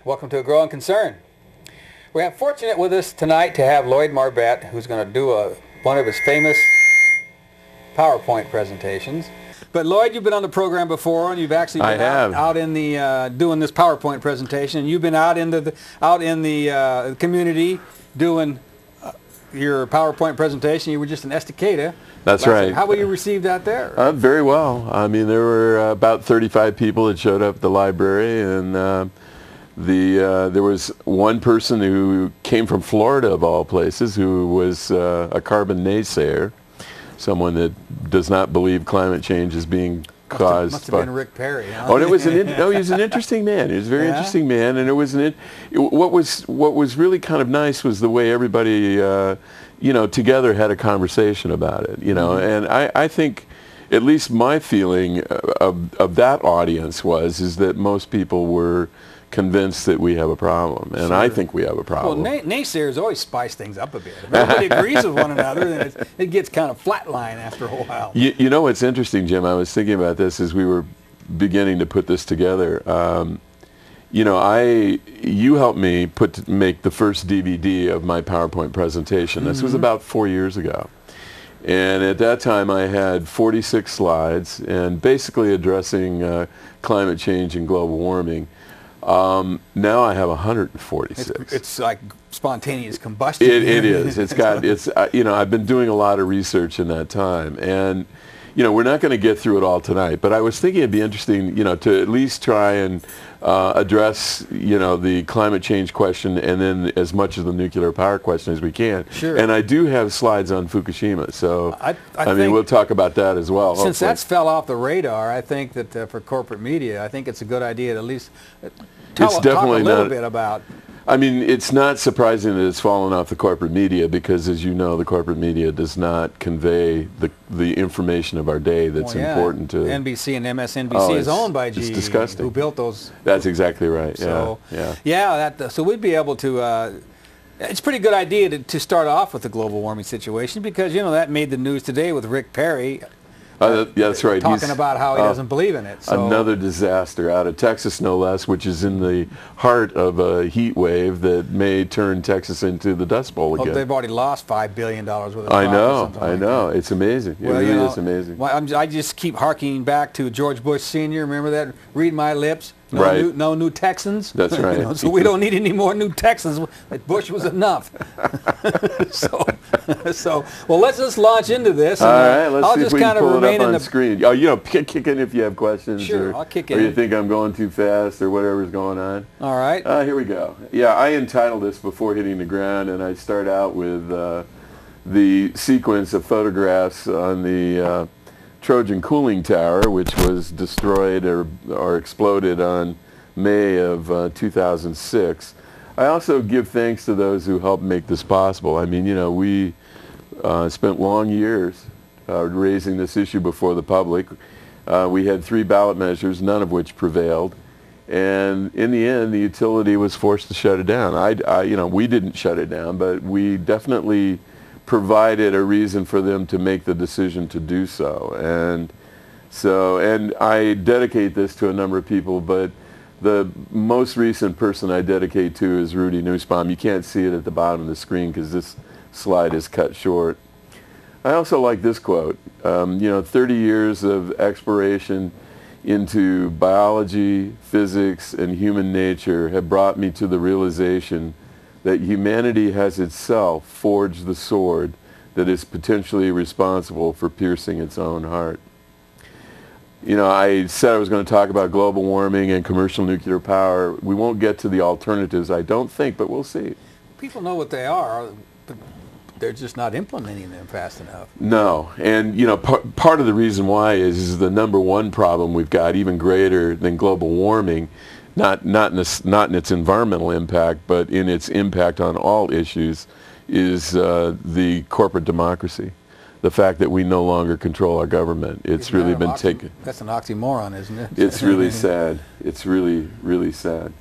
Welcome to A Growing Concern. We are fortunate with us tonight to have Lloyd Marbet, who's going to do one of his famous PowerPoint presentations. But Lloyd, you've been on the program before, and you've actually been out in the doing this PowerPoint presentation. You've been out in the community doing your PowerPoint presentation. You were just in Estacada. That's right. How were you received out there? Very well. I mean, there were about 35 people that showed up at the library, and there was one person who came from Florida, of all places, who was a carbon naysayer, someone that does not believe climate change is being caused. Must have been Rick Perry. Huh? Oh, and it was no, he was an interesting man. He was a very interesting man, and it was what was really kind of nice was the way everybody together had a conversation about it. And I think, at least my feeling of that audience is that most people were convinced that we have a problem, and I think we have a problem. Well, naysayers always spice things up a bit. If everybody agrees with one another, then it gets kind of flatline after a while. You know what's interesting, Jim? I was thinking about this as we were beginning to put this together. You helped me make the first DVD of my PowerPoint presentation. This was about 4 years ago. And at that time I had 46 slides and basically addressing climate change and global warming. Now I have 146. It's like spontaneous combustion. It is. I've been doing a lot of research in that time, and we're not going to get through it all tonight. But I was thinking it'd be interesting, to at least try and address, the climate change question, and then as much of the nuclear power question as we can. Sure. And I do have slides on Fukushima, so I mean we'll talk about that as well. Since that's fell off the radar, I think that for corporate media, I think it's a good idea to at least talk a little bit about. I mean, it's not surprising that it's fallen off the corporate media because, as you know, the corporate media does not convey the information of our day that's important to... NBC and MSNBC is owned by GE. It's disgusting. Who built those... That's exactly right, so, so we'd be able to... it's a pretty good idea to start off with the global warming situation because, that made the news today with Rick Perry... that's right. Talking about how he doesn't believe in it. So. Another disaster out of Texas, no less, which is in the heart of a heat wave that may turn Texas into the Dust Bowl again. They've already lost $5 billion worth of I know. It's amazing. It really is amazing. I just keep harking back to George Bush Sr. Remember that? Read my lips. No new Texans. That's right. So we don't need any more new Texans. Bush was enough. Well, let's just launch into this. All right, let's see if we can pull it up on the screen. Oh, kick in if you have questions. Sure, I'll kick in. Or you think I'm going too fast or whatever's going on. All right. Here we go. Yeah, I entitled this Before Hitting the Ground, and I start out with the sequence of photographs on the Trojan cooling tower, which was destroyed or exploded on May of 2006. I also give thanks to those who helped make this possible. I mean, we spent long years raising this issue before the public. We had 3 ballot measures, none of which prevailed. And in the end, the utility was forced to shut it down. We didn't shut it down, but we definitely provided a reason for them to make the decision to do so. And I dedicate this to a number of people, but the most recent person I dedicate to is Rudy Nussbaum. You can't see it at the bottom of the screen because this slide is cut short. I also like this quote. 30 years of exploration into biology, physics, and human nature have brought me to the realization that humanity has itself forged the sword that is potentially responsible for piercing its own heart. I said I was going to talk about global warming and commercial nuclear power. We won't get to the alternatives, I don't think, but we'll see. People know what they are, but they're just not implementing them fast enough. No, and part of the reason why is the number one problem we've got, even greater than global warming, not in its environmental impact, but in its impact on all issues, is the corporate democracy. The fact that we no longer control our government. It's really been taken. That's an oxymoron, isn't it? It's really sad. It's really, really sad.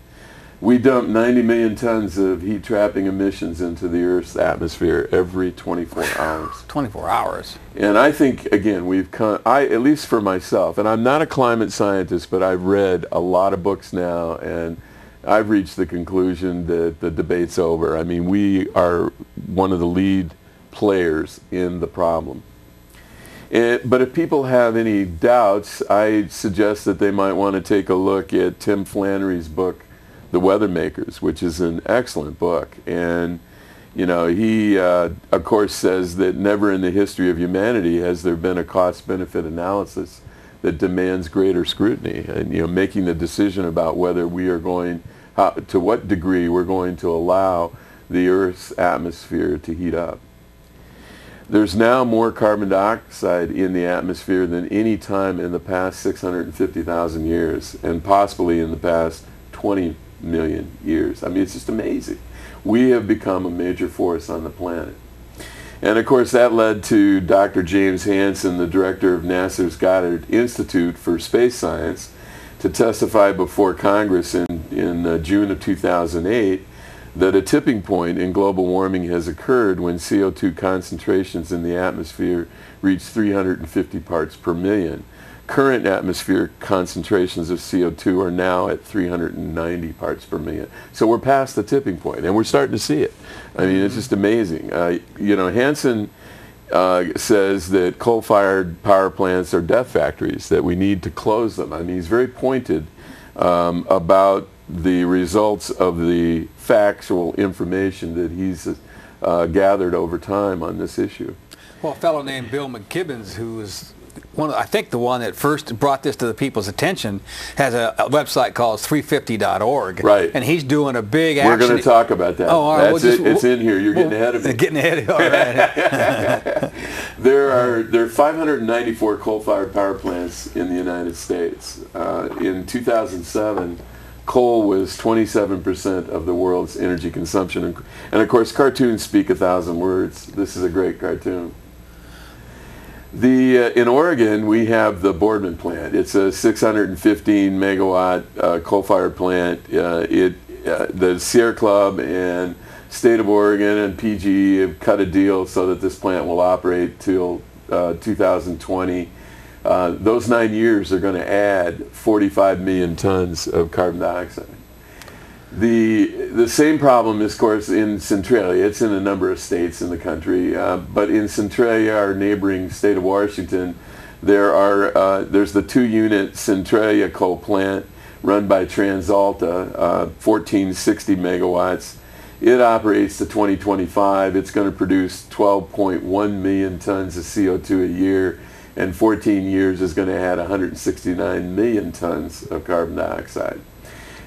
We dump 90 million tons of heat-trapping emissions into the Earth's atmosphere every 24 hours. 24 hours. And I think, again, we've come, at least for myself, and I'm not a climate scientist, but I've read a lot of books now, and I've reached the conclusion that the debate's over. I mean, we are one of the lead players in the problem. But if people have any doubts, I suggest that they might want to take a look at Tim Flannery's book, The Weathermakers, which is an excellent book. And, you know, he, of course, says that never in the history of humanity has there been a cost-benefit analysis that demands greater scrutiny. And, you know, making the decision about whether we are going, to what degree we're going to allow the Earth's atmosphere to heat up. There's now more carbon dioxide in the atmosphere than any time in the past 650,000 years, and possibly in the past 20 million years. I mean, it's just amazing. We have become a major force on the planet. And of course, that led to Dr. James Hansen, the director of NASA's Goddard Institute for Space Science, to testify before Congress in June of 2008 that a tipping point in global warming has occurred when CO2 concentrations in the atmosphere reach 350 parts per million. Current atmospheric concentrations of CO2 are now at 390 parts per million. So we're past the tipping point, and we're starting to see it. I mean, it's just amazing. You know, Hansen says that coal-fired power plants are death factories, that we need to close them. I mean, he's very pointed about the results of the factual information that he's gathered over time on this issue. Well, a fellow named Bill McKibbins, who is I think the one that first brought this to the people's attention, has a website called 350.org. Right. And he's doing a big action. We're going to talk about that. Oh, all right. It's in here. You're getting ahead of me. Getting ahead of all right. There are 594 coal-fired power plants in the United States. In 2007, coal was 27% of the world's energy consumption. And of course, cartoons speak 1,000 words. This is a great cartoon. In Oregon, we have the Boardman plant. It's a 615 megawatt coal-fired plant. The Sierra Club and State of Oregon and PG have cut a deal so that this plant will operate till 2020. Those 9 years are going to add 45 million tons of carbon dioxide. The same problem is, of course, in Centralia. It's in a number of states in the country, but in Centralia, our neighboring state of Washington, there's the 2-unit Centralia coal plant run by TransAlta, 1460 megawatts. It operates to 2025. It's going to produce 12.1 million tons of CO2 a year, and 14 years is going to add 169 million tons of carbon dioxide.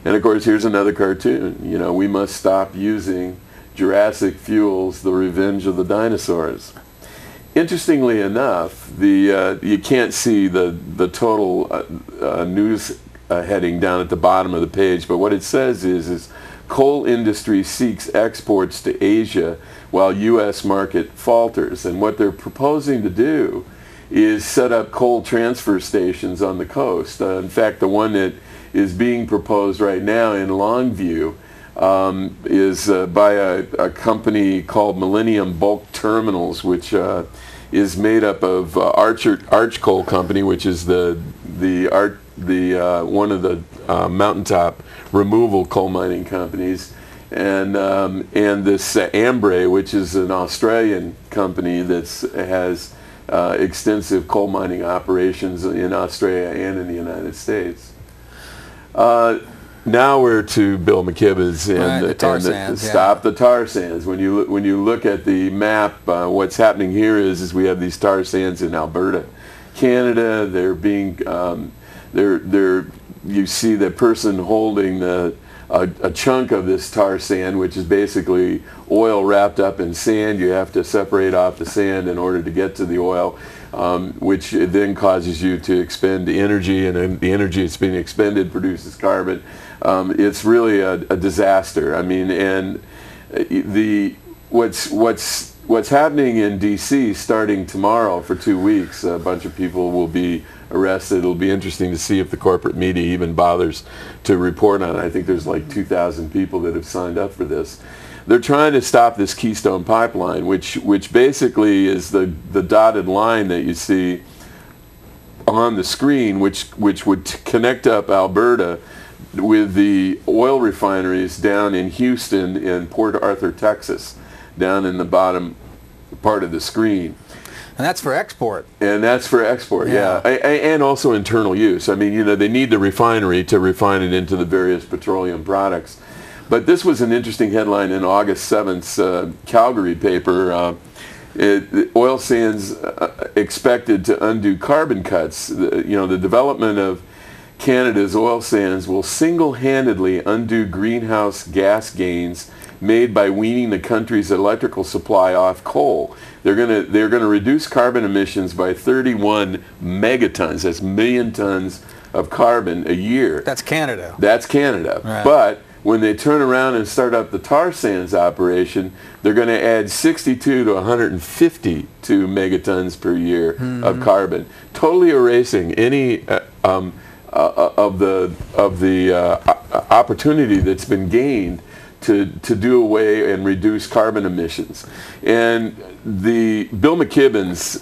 And of course, here's another cartoon. You know, we must stop using Jurassic fuels, the revenge of the dinosaurs. Interestingly enough, you can't see the total news heading down at the bottom of the page, but what it says is coal industry seeks exports to Asia while U.S. market falters. And what they're proposing to do is set up coal transfer stations on the coast. In fact, the one that is being proposed right now in Longview is by a company called Millennium Bulk Terminals, which is made up of Arch Coal Company, which is one of the mountaintop removal coal mining companies, and this Ambre, which is an Australian company that has extensive coal mining operations in Australia and in the United States. Now we're to Bill McKibbins and stop the tar sands. When you look at the map, what's happening here is we have these tar sands in Alberta, Canada. They're being you see the person holding a chunk of this tar sand, which is basically oil wrapped up in sand. You have to separate off the sand in order to get to the oil, which then causes you to expend energy, and the energy that's being expended produces carbon. It's really a disaster. I mean, and what's happening in D.C. starting tomorrow for 2 weeks, a bunch of people will be arrested. It'll be interesting to see if the corporate media even bothers to report on it. I think there's like 2,000 people that have signed up for this. They're trying to stop this Keystone Pipeline, which basically is the dotted line that you see on the screen, which would connect up Alberta with the oil refineries down in Houston and Port Arthur, Texas, down in the bottom part of the screen. And that's for export. And that's for export, yeah. And also internal use. I mean, you know, they need the refinery to refine it into the various petroleum products. But this was an interesting headline in August 7th's Calgary paper. Oil sands expected to undo carbon cuts. The development of Canada's oil sands will single-handedly undo greenhouse gas gains made by weaning the country's electrical supply off coal. They're going to reduce carbon emissions by 31 megatons. That's million tons of carbon a year. That's Canada. That's Canada. Right. But when they turn around and start up the tar sands operation, they're going to add 62 to 152 megatons per year of carbon, totally erasing any of the opportunity that's been gained to do away and reduce carbon emissions. And the Bill McKibben's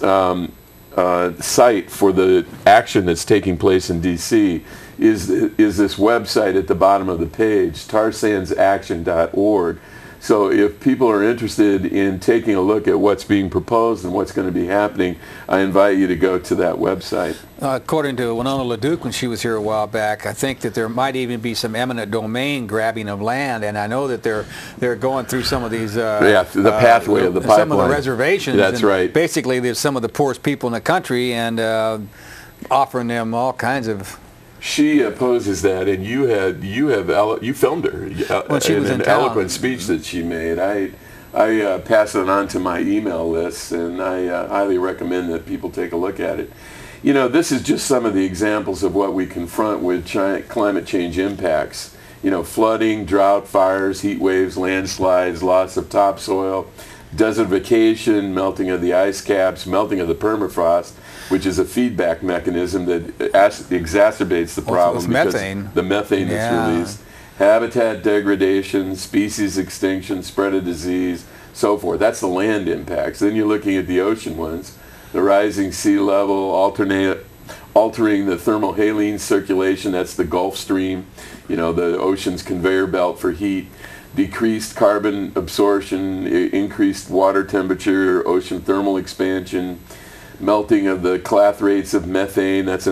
site for the action that's taking place in D.C. is this website at the bottom of the page, tarsandsaction.org. So if people are interested in taking a look at what's being proposed and what's going to be happening, I invite you to go to that website. According to Winona LaDuke, when she was here a while back, I think that there might even be some eminent domain grabbing of land, and I know that they're going through some of these the pathway of the pipeline. Some of the reservations. That's right. Basically, there's some of the poorest people in the country, and offering them all kinds of. She opposes that, and you filmed her when she was in an town. Eloquent speech that she made. I passed it on to my email list, and I highly recommend that people take a look at it. You know, this is just some of the examples of what we confront with climate change impacts. You know, flooding, drought, fires, heat waves, landslides, loss of topsoil, desertification, melting of the ice caps, melting of the permafrost, which is a feedback mechanism that exacerbates the problem because methane. The methane that's released. Habitat degradation, species extinction, spread of disease, so forth. That's the land impacts. Then you're looking at the ocean ones. The rising sea level, altering the thermohaline circulation, that's the Gulf Stream, you know, the ocean's conveyor belt for heat. Decreased carbon absorption, increased water temperature, ocean thermal expansion, melting of the clathrates of methane. That's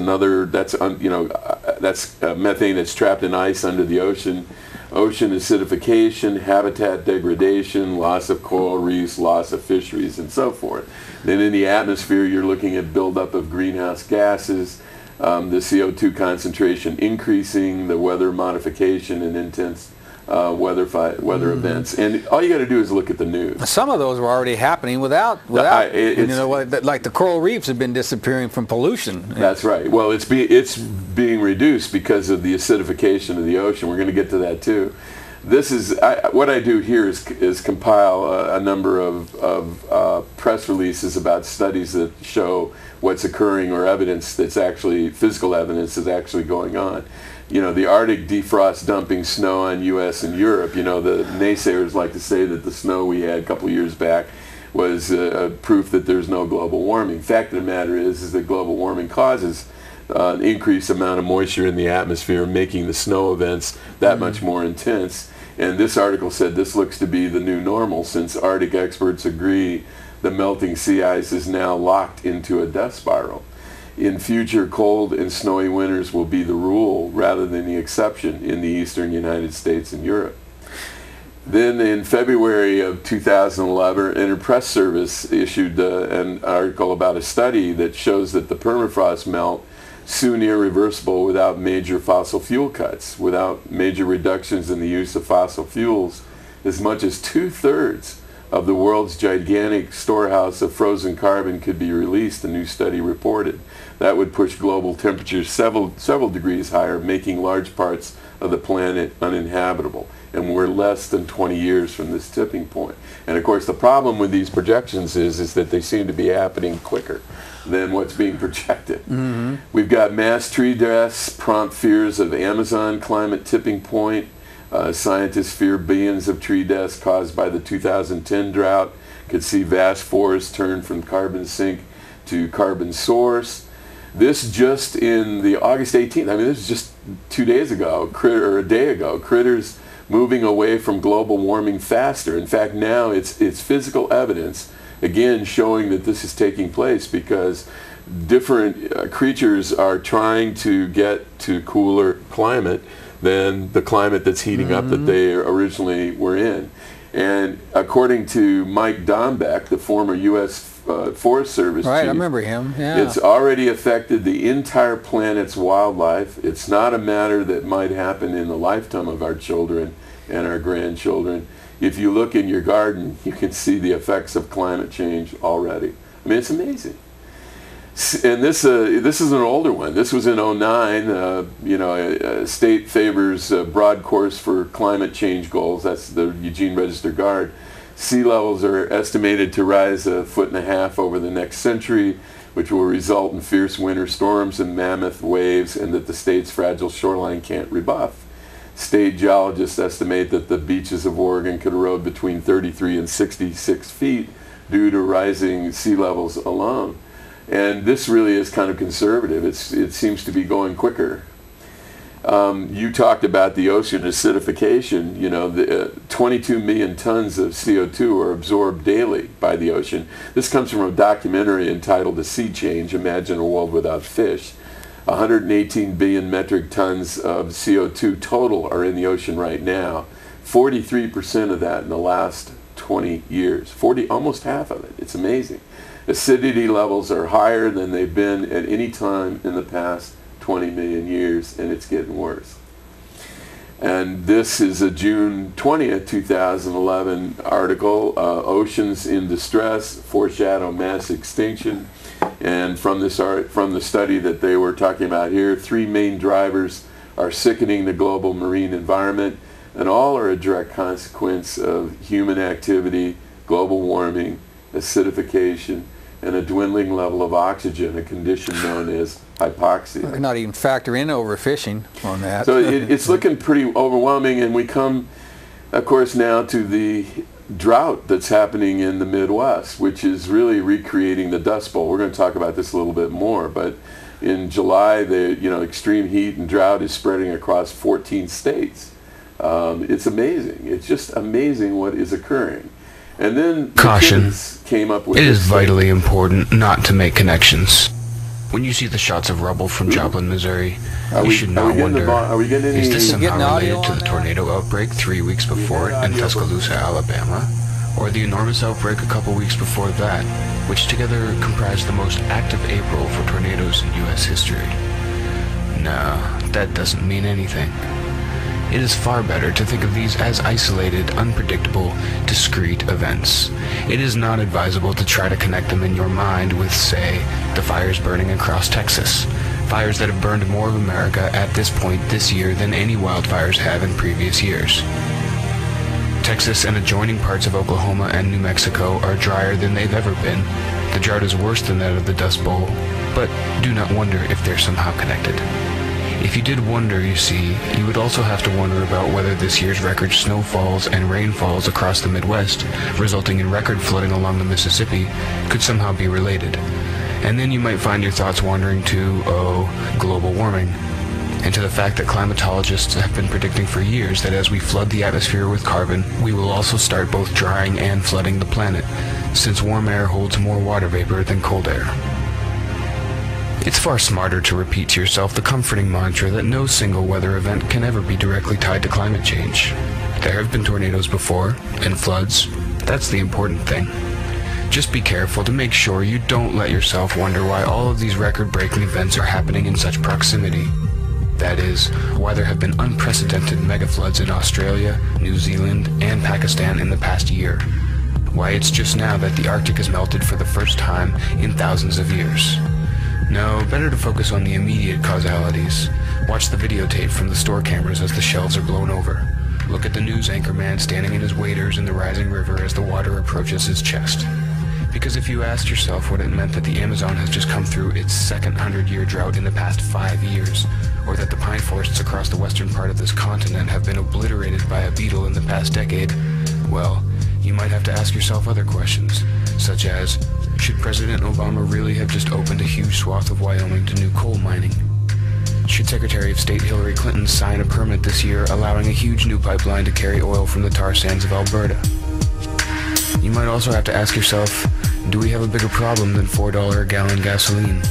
methane that's trapped in ice under the ocean. Ocean acidification, habitat degradation, loss of coral reefs, loss of fisheries, and so forth. Then in the atmosphere, you're looking at buildup of greenhouse gases, the CO2 concentration increasing, the weather modification and intense weather events, and all you got to do is look at the news. Some of those were already happening without like the coral reefs have been disappearing from pollution. That's right. Well, it's being reduced because of the acidification of the ocean. We're going to get to that too. This is what I do here is compile a number of press releases about studies that show what's occurring or evidence that's actually physical evidence is actually going on. You know, the Arctic defrost dumping snow on U.S. and Europe. You know, the naysayers like to say that the snow we had a couple of years back was proof that there's no global warming. Fact of the matter is that global warming causes an increased amount of moisture in the atmosphere, making the snow events that much more intense. And this article said this looks to be the new normal, since Arctic experts agree the melting sea ice is now locked into a death spiral. In future, cold and snowy winters will be the rule rather than the exception in the eastern United States and Europe. Then in February of 2011, Interpress Service issued an article about a study that shows that the permafrost melt soon irreversible without major fossil fuel cuts, without major reductions in the use of fossil fuels. As much as 2/3 of the world's gigantic storehouse of frozen carbon could be released, a new study reported. That would push global temperatures several degrees higher, making large parts of the planet uninhabitable. And we're less than 20 years from this tipping point. And of course, the problem with these projections is that they seem to be happening quicker than what's being projected. We've got mass tree deaths, prompt fears of Amazon climate tipping point. Scientists fear billions of tree deaths caused by the 2010 drought. Could see vast forests turn from carbon sink to carbon source. This just in the August 18th, I mean, this is just 2 days ago, or a day ago, critters moving away from global warming faster. In fact, now it's physical evidence, again, showing that this is taking place because different creatures are trying to get to cooler climate than the climate that's heating up that they originally were in. And according to Mike Dombeck, the former U.S. Forest Service chief, I remember him. Yeah. It's already affected the entire planet's wildlife. It's not a matter that might happen in the lifetime of our children and our grandchildren. If you look in your garden, you can see the effects of climate change already. I mean, it's amazing. And this is an older one. This was in 2009. You know, state favors a broad course for climate change goals. That's the Eugene Register Guard. Sea levels are estimated to rise 1.5 feet over the next century, which will result in fierce winter storms and mammoth waves, and that the state's fragile shoreline can't rebuff. State geologists estimate that the beaches of Oregon could erode between 33 and 66 feet due to rising sea levels alone. And this really is kind of conservative. It seems to be going quicker. You talked about the ocean acidification. You know, the 22 million tons of CO2 are absorbed daily by the ocean. This comes from a documentary entitled The Sea Change, Imagine a World Without Fish. 118 billion metric tons of CO2 total are in the ocean right now. 43% of that in the last 20 years. Almost half of it. It's amazing. Acidity levels are higher than they've been at any time in the past 20 million years, and it's getting worse. And this is a June 20th, 2011 article, Oceans in Distress, Foreshadow Mass Extinction. And from the study that they were talking about here, 3 main drivers are sickening the global marine environment, and all are a direct consequence of human activity, global warming, acidification, and a dwindling level of oxygen, a condition known as hypoxia. Not even factor in overfishing on that. So it's looking pretty overwhelming, and we come, of course, now to the drought that's happening in the Midwest, which is really recreating the Dust Bowl. We're going to talk about this a little bit more, but in July, the extreme heat and drought is spreading across 14 states. It's amazing. It's just amazing what is occurring. And then Caution. Came up with it is vitally important not to make connections. When you see the shots of rubble from Joplin, Missouri, you should not wonder, is this somehow related to the tornado outbreak 3 weeks before it in Tuscaloosa, Alabama? Or the enormous outbreak a couple weeks before that, which together comprised the most active April for tornadoes in U.S. history? No, that doesn't mean anything. It is far better to think of these as isolated, unpredictable, discrete events. It is not advisable to try to connect them in your mind with, say, the fires burning across Texas. Fires that have burned more of America at this point this year than any wildfires have in previous years. Texas and adjoining parts of Oklahoma and New Mexico are drier than they've ever been. The drought is worse than that of the Dust Bowl, but do not wonder if they're somehow connected. If you did wonder, you see, you would also have to wonder about whether this year's record snowfalls and rainfalls across the Midwest, resulting in record flooding along the Mississippi, could somehow be related. And then you might find your thoughts wandering to, global warming, and to the fact that climatologists have been predicting for years that as we flood the atmosphere with carbon, we will also start both drying and flooding the planet, since warm air holds more water vapor than cold air. It's far smarter to repeat to yourself the comforting mantra that no single weather event can ever be directly tied to climate change. There have been tornadoes before, and floods. That's the important thing. Just be careful to make sure you don't let yourself wonder why all of these record-breaking events are happening in such proximity. That is, why there have been unprecedented megafloods in Australia, New Zealand, and Pakistan in the past year. Why it's just now that the Arctic has melted for the first time in thousands of years. No, better to focus on the immediate causalities. Watch the videotape from the store cameras as the shelves are blown over. Look at the news anchor man standing in his waders in the rising river as the water approaches his chest. Because if you asked yourself what it meant that the Amazon has just come through its second 100-year drought in the past 5 years, or that the pine forests across the western part of this continent have been obliterated by a beetle in the past decade, well, you might have to ask yourself other questions, such as, should President Obama really have just opened a huge swath of Wyoming to new coal mining? Should Secretary of State Hillary Clinton sign a permit this year allowing a huge new pipeline to carry oil from the tar sands of Alberta? You might also have to ask yourself, do we have a bigger problem than $4 a gallon gasoline?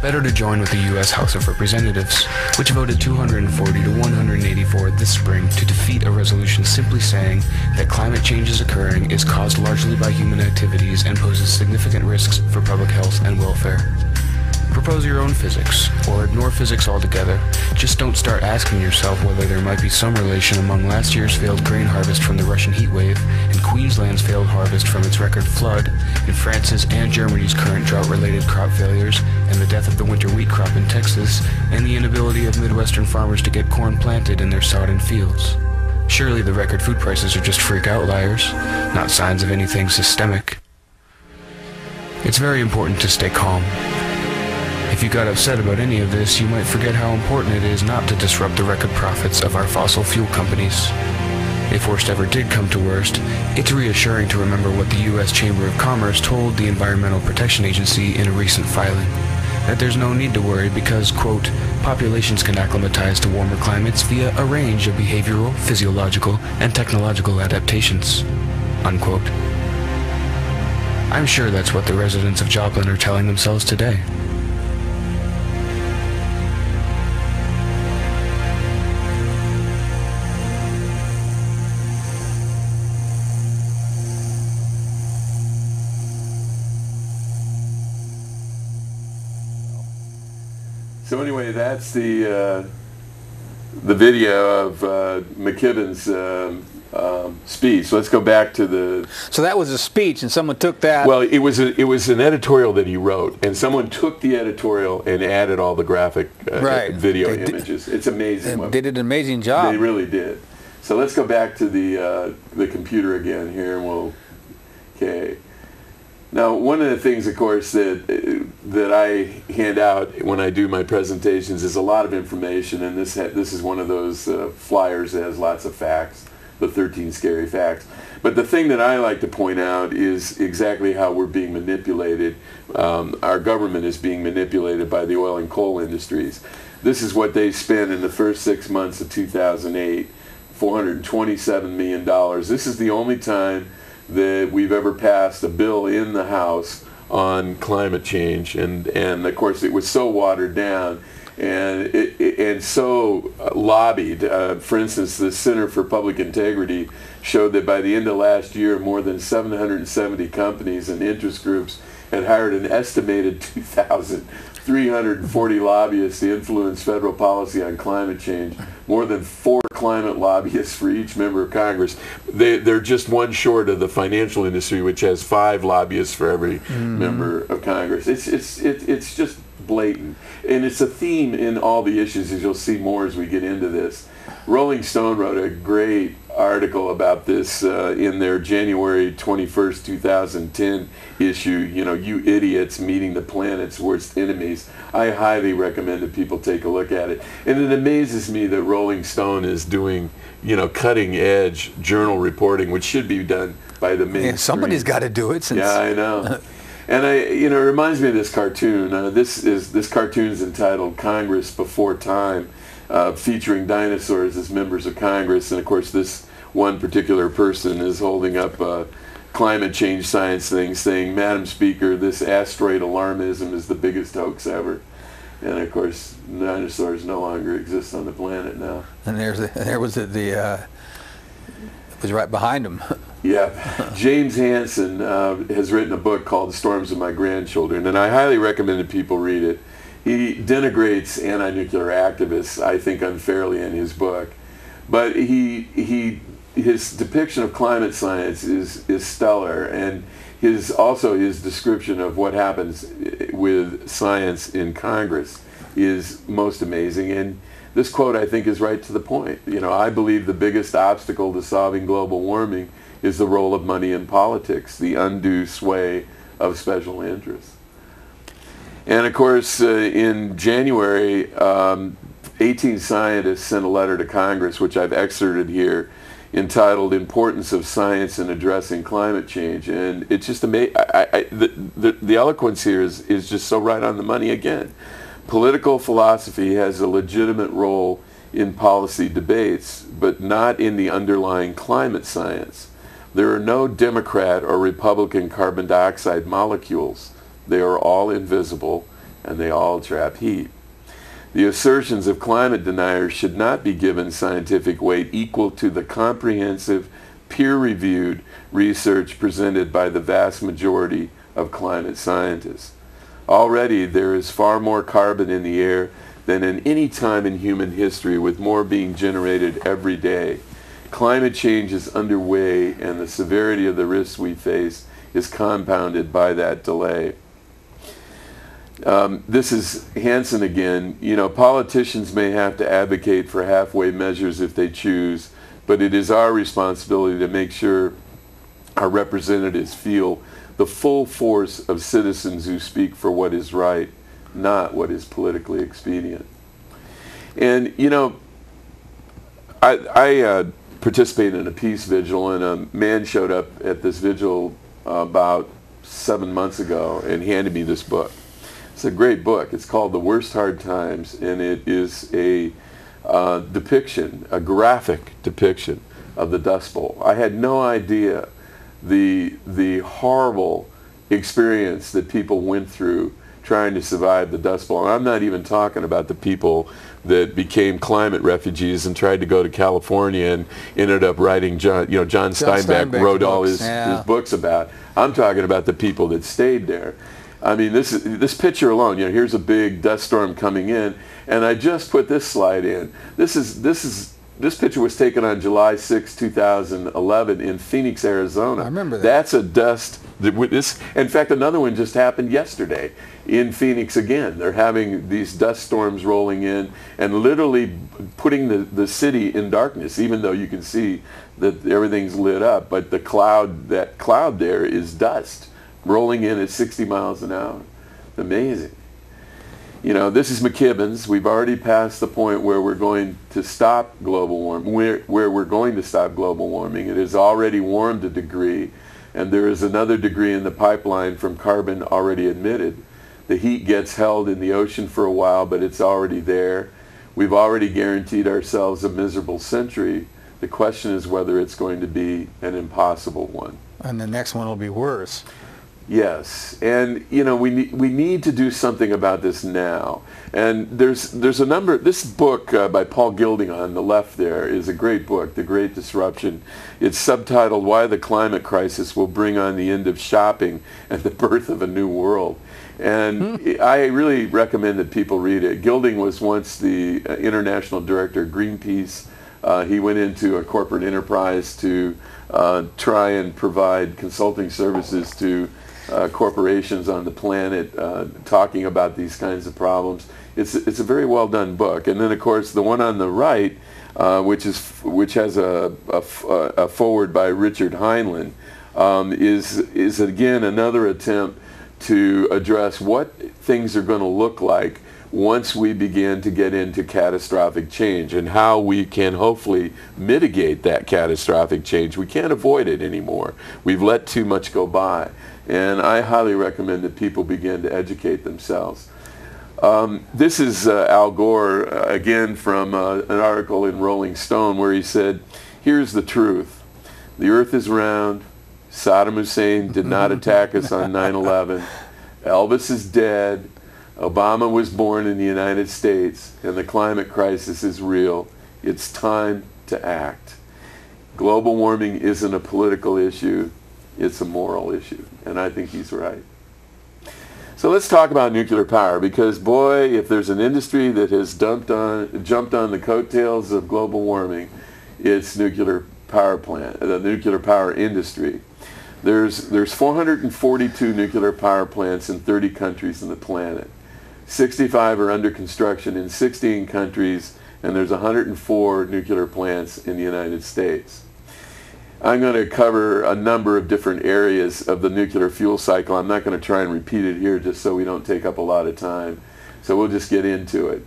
Better to join with the U.S. House of Representatives, which voted 240 to 184 this spring to defeat a resolution simply saying that climate change is occurring is caused largely by human activities and poses significant risks for public health and welfare. Propose your own physics, or ignore physics altogether. Just don't start asking yourself whether there might be some relation among last year's failed grain harvest from the Russian heat wave and Queensland's failed harvest from its record flood, and France's and Germany's current drought-related crop failures, and the death of the winter wheat crop in Texas, and the inability of Midwestern farmers to get corn planted in their sodden fields. Surely the record food prices are just freak outliers, not signs of anything systemic. It's very important to stay calm. If you got upset about any of this, you might forget how important it is not to disrupt the record profits of our fossil fuel companies. If worst ever did come to worst, it's reassuring to remember what the U.S. Chamber of Commerce told the Environmental Protection Agency in a recent filing, that there's no need to worry because, quote, populations can acclimatize to warmer climates via a range of behavioral, physiological, and technological adaptations, unquote. I'm sure that's what the residents of Joplin are telling themselves today. So anyway, that's the video of McKibben's speech. Let's go back to the. So that was a speech, and someone took that. Well, it was an editorial that he wrote, and someone took the editorial and added all the graphic video images. It's amazing. They did an amazing job. They really did. So let's go back to the computer again here, and we'll. Okay. Now, one of the things, of course, that I hand out when I do my presentations is a lot of information, and this is one of those flyers that has lots of facts, the 13 scary facts. But the thing that I like to point out is exactly how we're being manipulated. Our government is being manipulated by the oil and coal industries. This is what they spent in the first 6 months of 2008, $427 million. This is the only time that we've ever passed a bill in the House on climate change, and of course it was so watered down and so lobbied. For instance, the Center for Public Integrity showed that by the end of last year, more than 770 companies and interest groups had hired an estimated 2,340 lobbyists to influence federal policy on climate change, more than 4 climate lobbyists for each member of Congress. They're just one short of the financial industry, which has 5 lobbyists for every member of Congress. It's just blatant, and it's a theme in all the issues, as you'll see more as we get into this. Rolling Stone wrote a great article about this in their January 21st, 2010 issue, you idiots meeting the planet's worst enemies. I highly recommend that people take a look at it. And it amazes me that Rolling Stone is doing, cutting edge journal reporting, which should be done by the mainstream. Yeah, somebody's got to do it. Yeah, I know. And it reminds me of this cartoon. This cartoon is entitled "Congress Before Time," featuring dinosaurs as members of Congress, and of course this one particular person is holding up a climate change science thing, saying, "Madam Speaker, this asteroid alarmism is the biggest hoax ever." And of course, dinosaurs no longer exist on the planet now. And there was it was right behind him. Yeah, James Hansen has written a book called "The Storms of My Grandchildren," and I highly recommend that people read it. He denigrates anti-nuclear activists, I think, unfairly in his book, but his depiction of climate science is stellar, and his description of what happens with science in Congress is most amazing. And this quote, I think, is right to the point. I believe the biggest obstacle to solving global warming is the role of money in politics, the undue sway of special interests. And of course, in January, 18 scientists sent a letter to Congress, which I've excerpted here, entitled "Importance of Science in Addressing Climate Change." And it's just amazing. The eloquence here is just so right on the money again. Political philosophy has a legitimate role in policy debates, but not in the underlying climate science. There are no Democrat or Republican carbon dioxide molecules. They are all invisible, and they all trap heat. The assertions of climate deniers should not be given scientific weight equal to the comprehensive, peer-reviewed research presented by the vast majority of climate scientists. Already there is far more carbon in the air than in any time in human history, with more being generated every day. Climate change is underway, and the severity of the risks we face is compounded by that delay. This is Hansen again. You know, politicians may have to advocate for halfway measures if they choose, but it is our responsibility to make sure our representatives feel the full force of citizens who speak for what is right, not what is politically expedient. And, you know, I participated in a peace vigil, and a man showed up at this vigil about 7 months ago and handed me this book. It's a great book. It's called The Worst Hard Times, and it is a depiction, a graphic depiction of the Dust Bowl. I had no idea the horrible experience that people went through trying to survive the Dust Bowl. And I'm not even talking about the people that became climate refugees and tried to go to California and ended up writing, John Steinbeck wrote all his books about. I'm talking about the people that stayed there. I mean, this picture alone, you know, here's a big dust storm coming in, and I just put this slide in. This picture was taken on July 6, 2011 in Phoenix, Arizona. I remember that. That's a dust. In fact, another one just happened yesterday in Phoenix again. They're having these dust storms rolling in and literally putting the city in darkness, even though you can see that everything's lit up. But that cloud there is dust rolling in at 60 miles an hour. Amazing. You know, this is McKibben's. We've already passed the point where we're going to stop global warming, where we're going to stop global warming. It has already warmed a degree, and there is another degree in the pipeline from carbon already emitted. The heat gets held in the ocean for a while, but it's already there. We've already guaranteed ourselves a miserable century. The question is whether it's going to be an impossible one. And the next one will be worse. Yes, and you know, we need to do something about this now. And there's a number. This book by Paul Gilding on the left there is a great book, The Great Disruption. It's subtitled "Why the Climate Crisis Will Bring on the End of Shopping and the Birth of a New World." And I really recommend that people read it. Gilding was once the international director of Greenpeace. He went into a corporate enterprise to try and provide consulting services to corporations on the planet, talking about these kinds of problems. It's a very well done book. And then of course the one on the right, which has a foreword by Richard Heinlein, is again another attempt to address what things are going to look like once we begin to get into catastrophic change, and how we can hopefully mitigate that catastrophic change. We can't avoid it anymore. We've let too much go by. And I highly recommend that people begin to educate themselves. This is Al Gore, again from an article in Rolling Stone, where he said, "Here's the truth. The earth is round. Saddam Hussein did not attack us on 9/11. Elvis is dead. Obama was born in the United States, and the climate crisis is real. It's time to act. Global warming isn't a political issue. It's a moral issue." And I think he's right. So let's talk about nuclear power, because boy, if there's an industry that has jumped on the coattails of global warming, it's nuclear power plant, the nuclear power industry. There's 442 nuclear power plants in 30 countries on the planet. 65 are under construction in 16 countries, and there's 104 nuclear plants in the United States. I'm going to cover a number of different areas of the nuclear fuel cycle. I'm not going to try and repeat it here just so we don't take up a lot of time. So we'll just get into it.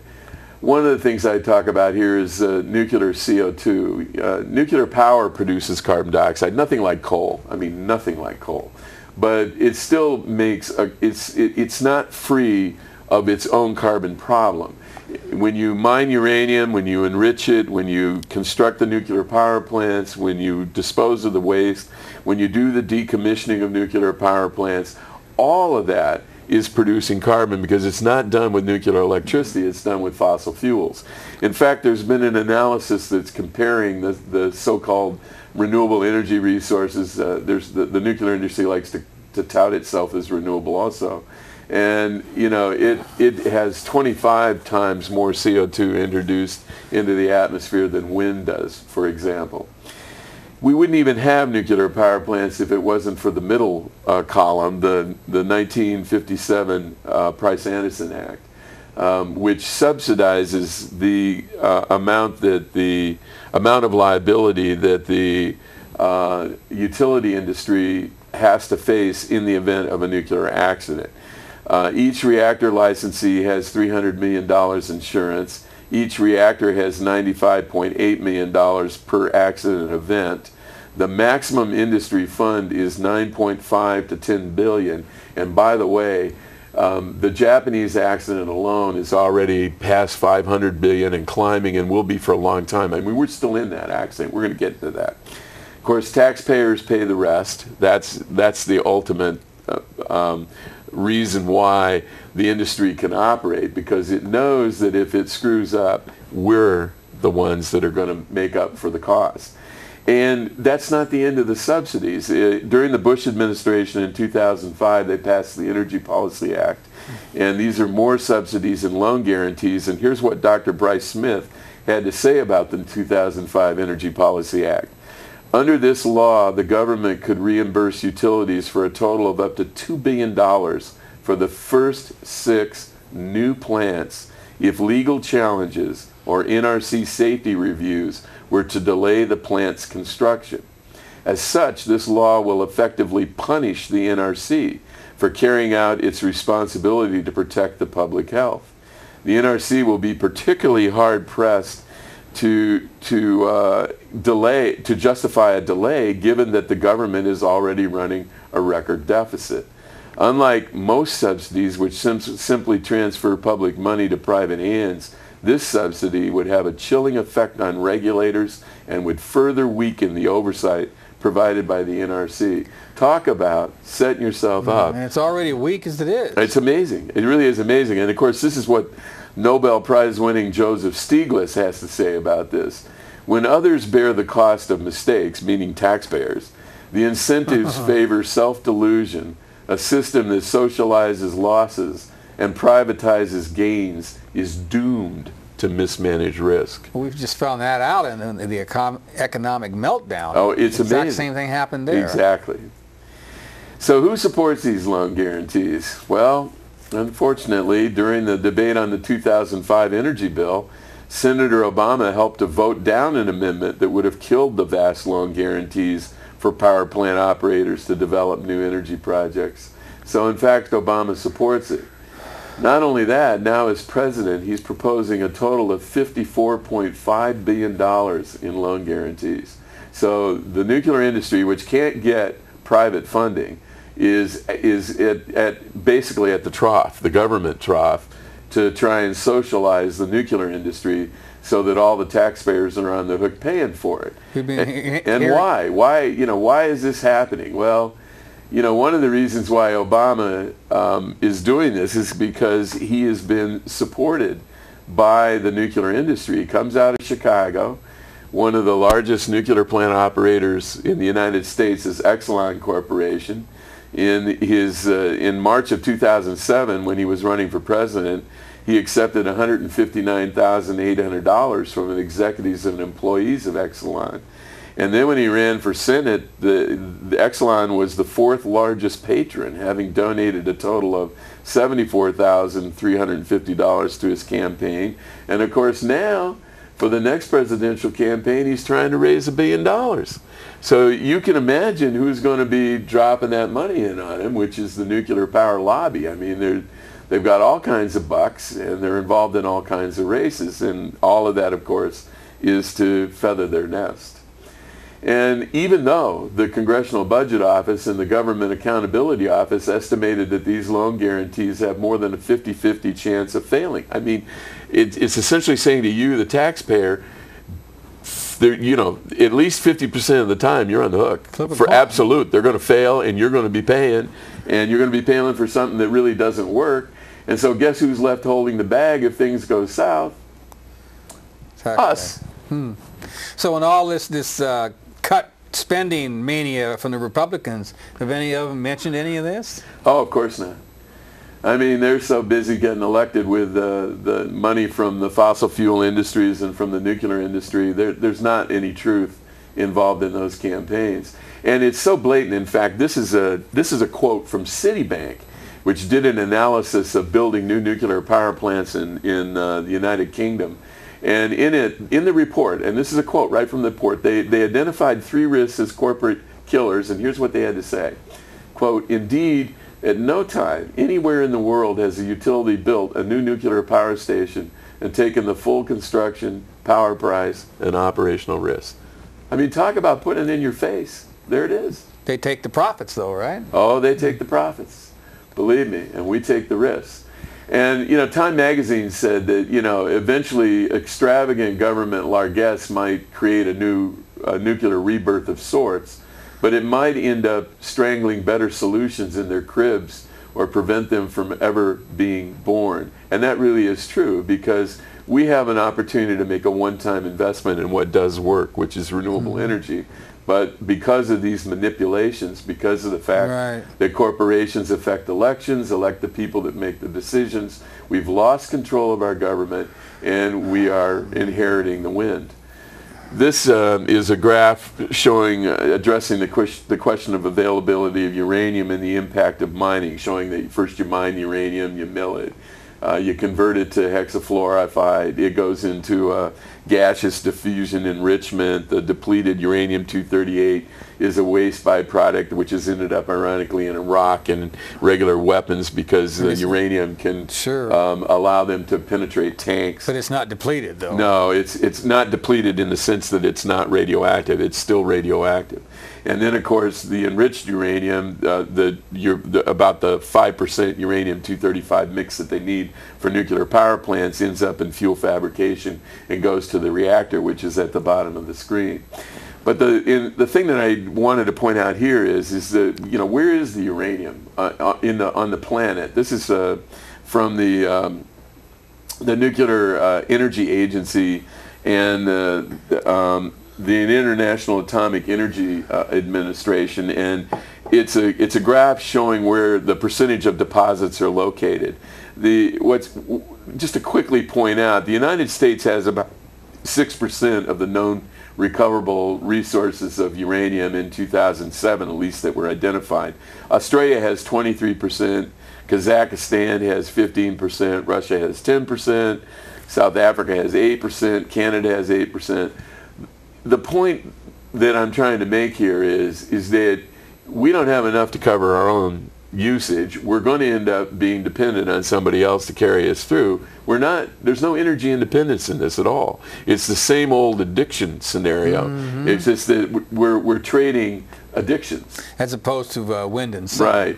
One of the things I talk about here is nuclear CO2. Nuclear power produces carbon dioxide, nothing like coal. I mean, nothing like coal. But it still makes, it's not free of its own carbon problem. When you mine uranium, when you enrich it, when you construct the nuclear power plants, when you dispose of the waste, when you do the decommissioning of nuclear power plants, all of that is producing carbon because it's not done with nuclear electricity, it's done with fossil fuels. In fact, there's been an analysis that's comparing the so-called renewable energy resources. The nuclear industry likes to tout itself as renewable also. And you know, it has 25 times more CO2 introduced into the atmosphere than wind does, for example. We wouldn't even have nuclear power plants if it wasn't for the middle column, the 1957 Price-Anderson Act, which subsidizes the amount of liability that the utility industry has to face in the event of a nuclear accident. Each reactor licensee has $300 million insurance. Each reactor has $95.8 million per accident event. The maximum industry fund is $9.5 to $10 billion. And by the way, the Japanese accident alone is already past $500 billion and climbing, and will be for a long time. I mean, we're still in that accident. We're going to get to that. Of course, taxpayers pay the rest. That's the ultimate reason why the industry can operate, because it knows that if it screws up, we're the ones that are going to make up for the cost. And that's not the end of the subsidies. During the Bush administration in 2005, they passed the Energy Policy Act, and these are more subsidies and loan guarantees. And here's what Dr. Bryce Smith had to say about the 2005 Energy Policy Act. Under this law, the government could reimburse utilities for a total of up to $2 billion for the first 6 new plants if legal challenges or NRC safety reviews were to delay the plant's construction. As such, this law will effectively punish the NRC for carrying out its responsibility to protect the public health. The NRC will be particularly hard-pressed to justify a delay, given that the government is already running a record deficit. Unlike most subsidies, which simply transfer public money to private hands, this subsidy would have a chilling effect on regulators and would further weaken the oversight provided by the NRC. Talk about setting yourself up. And it's already weak as it is. It's amazing. It really is amazing. And of course, this is what Nobel Prize winning Joseph Stiglitz has to say about this. When others bear the cost of mistakes, meaning taxpayers, the incentives favor self-delusion. A system that socializes losses and privatizes gains is doomed to mismanage risk. We've just found that out in the economic meltdown. Oh, it's amazing. The exact same thing happened there. Exactly. So who supports these loan guarantees? Well, unfortunately, during the debate on the 2005 energy bill, Senator Obama helped to vote down an amendment that would have killed the vast loan guarantees for power plant operators to develop new energy projects. So in fact, Obama supports it. Not only that, now as president, he's proposing a total of $54.5 billion in loan guarantees. So the nuclear industry, which can't get private funding, is basically at the trough, the government trough, to try and socialize the nuclear industry so that all the taxpayers are on the hook paying for it. And why? Why is this happening? Well, one of the reasons why Obama is doing this is because he has been supported by the nuclear industry. He comes out of Chicago. One of the largest nuclear plant operators in the United States is Exelon Corporation. In March of 2007, when he was running for president, he accepted $159,800 from executives and employees of Exelon. And then when he ran for Senate, the Exelon was the 4th largest patron, having donated a total of $74,350 to his campaign. And of course now, for the next presidential campaign, he's trying to raise $1 billion. So you can imagine who's going to be dropping that money in on him, which is the nuclear power lobby. I mean, they've got all kinds of bucks, and they're involved in all kinds of races, and all of that, of course, is to feather their nest. And even though the Congressional Budget Office and the Government Accountability Office estimated that these loan guarantees have more than a 50-50 chance of failing. I mean, it's essentially saying to you, the taxpayer, you know, at least 50% of the time you're on the hook for absolute. They're going to fail, and you're going to be paying, and you're going to be paying for something that really doesn't work. And so guess who's left holding the bag if things go south? Us. So in all this cut spending mania from the Republicans, have any of them mentioned any of this? Oh, of course not. I mean, they're so busy getting elected with the money from the fossil fuel industries and from the nuclear industry. There's not any truth involved in those campaigns. And it's so blatant. In fact, this is a quote from Citibank, which did an analysis of building new nuclear power plants in the United Kingdom. And in the report, and this is a quote right from the report, they identified 3 risks as corporate killers, and here's what they had to say. Quote, "Indeed, at no time anywhere in the world has a utility built a new nuclear power station and taken the full construction, power price, and operational risk." I mean, talk about putting it in your face. There it is. They take the profits though, right? Oh, they take the profits. Believe me, and we take the risks. And, you know, Time magazine said that, you know, eventually extravagant government largesse might create a new nuclear rebirth of sorts, but it might end up strangling better solutions in their cribs or prevent them from ever being born. And that really is true, because we have an opportunity to make a one-time investment in what does work, which is renewable energy. But because of these manipulations, because of the fact that corporations affect elections, elect the people that make the decisions, we've lost control of our government, and we are inheriting the wind. This is a graph showing, addressing the question of availability of uranium and the impact of mining, showing that first you mine uranium, you mill it. You convert it to hexafluoride, it goes into gaseous diffusion enrichment. The depleted uranium-238 is a waste byproduct which has ended up ironically in a rock and regular weapons, because the uranium can allow them to penetrate tanks. But it's not depleted though. No, it's not depleted in the sense that it's not radioactive. It's still radioactive. And then, of course, the enriched uranium, about the 5% uranium-235 mix that they need for nuclear power plants, ends up in fuel fabrication and goes to the reactor, which is at the bottom of the screen. But the thing that I wanted to point out here is that, you know, where is the uranium on the planet? This is from the Nuclear Energy Agency and the International Atomic Energy Administration, and it's a graph showing where the percentage of deposits are located. Just to quickly point out, the United States has about 6% of the known recoverable resources of uranium in 2007, at least that were identified. Australia has 23%, Kazakhstan has 15%, Russia has 10%, South Africa has 8%, Canada has 8%. The point that I'm trying to make here is that we don't have enough to cover our own usage. We're going to end up being dependent on somebody else to carry us through. There's no energy independence in this at all. It's the same old addiction scenario. It's just that we're trading addictions. As opposed to wind and sun. Right.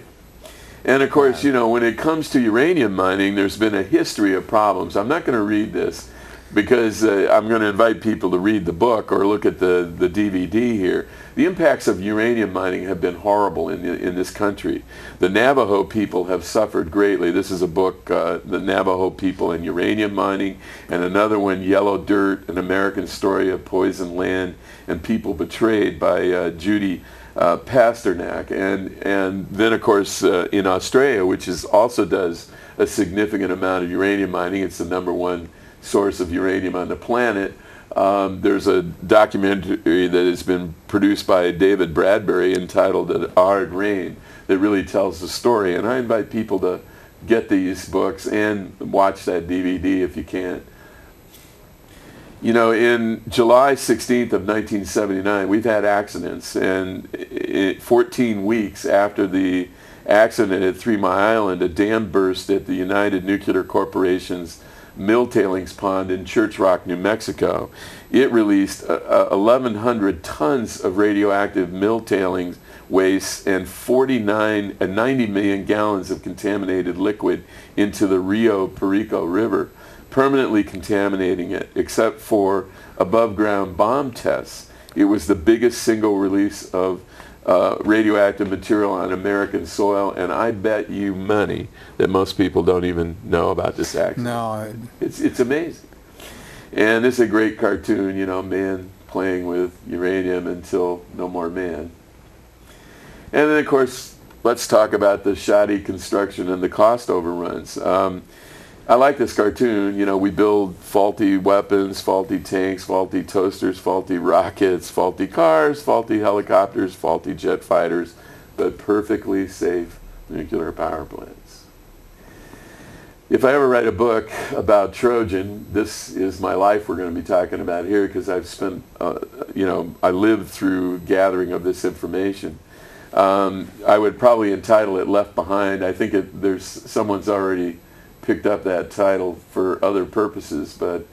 And of course, you know, when it comes to uranium mining, there's been a history of problems. I'm not going to read this, because I'm going to invite people to read the book or look at the DVD here. The impacts of uranium mining have been horrible in this country. The Navajo people have suffered greatly. This is a book, The Navajo People and Uranium Mining, and another one, Yellow Dirt, An American Story of Poisoned Land and People Betrayed, by Judy Pasternak. And then, of course, in Australia, which also does a significant amount of uranium mining, it's the #1 source of uranium on the planet. There's a documentary that has been produced by David Bradbury entitled "A Hard Rain" that really tells the story, and I invite people to get these books and watch that DVD if you can. You know, in July 16th of 1979, we've had accidents, and 14 weeks after the accident at 3 Mile Island, a dam burst at the United Nuclear Corporation's mill tailings pond in Church Rock, New Mexico. It released 1,100 tons of radioactive mill tailings waste and 90 million gallons of contaminated liquid into the Rio Perico River, permanently contaminating it, except for above-ground bomb tests. It was the biggest single release of radioactive material on American soil, and I bet you money that most people don't even know about this accident. No. It's amazing. And this is a great cartoon, you know, man playing with uranium until no more man. And then, of course, let's talk about the shoddy construction and the cost overruns. I like this cartoon. You know, we build faulty weapons, faulty tanks, faulty toasters, faulty rockets, faulty cars, faulty helicopters, faulty jet fighters, but perfectly safe nuclear power plants. If I ever write a book about Trojan, this is my life we're going to be talking about here, because I've spent, you know, I lived through gathering of this information. I would probably entitle it Left Behind. I think someone's already picked up that title for other purposes, but